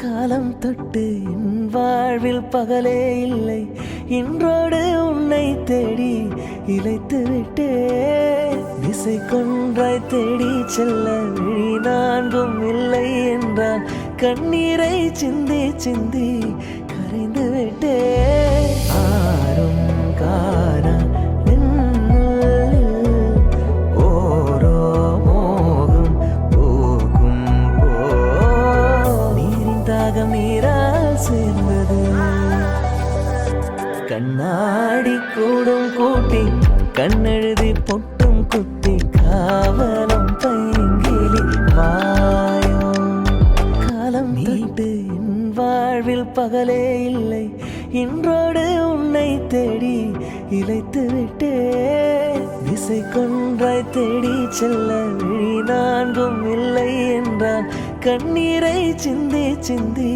காலம் தொட்டு என் வாழ்வில் பகலே இல்லை, இன்றோடு உன்னை தேடி இழைத்து விட்டே. திசை கொன்றாய் தேடி செல்ல விழி நான்கும் இல்லை என்றால் கண்ணீரை சிந்தி சிந்தி கரைந்து விட்டே. ஆரும் காணா நீரால் சேர்ந்தது. கண்ணாடி கூடும் கூட்டி கண்ணெழுதி பொட்டும் குத்தி காவலம் பைங்கிலி வாயோ. காலம் தொட்டு என் வாழ்வில் பகலே இல்லை, இன்றோடு உன்னை தேடி இழைத்து விட்டே. திசை கொன்றாய் தேடி செல்ல விழி நான்கும் இல்லை என்றால் கண்ணீரை சிந்தி சிந்தி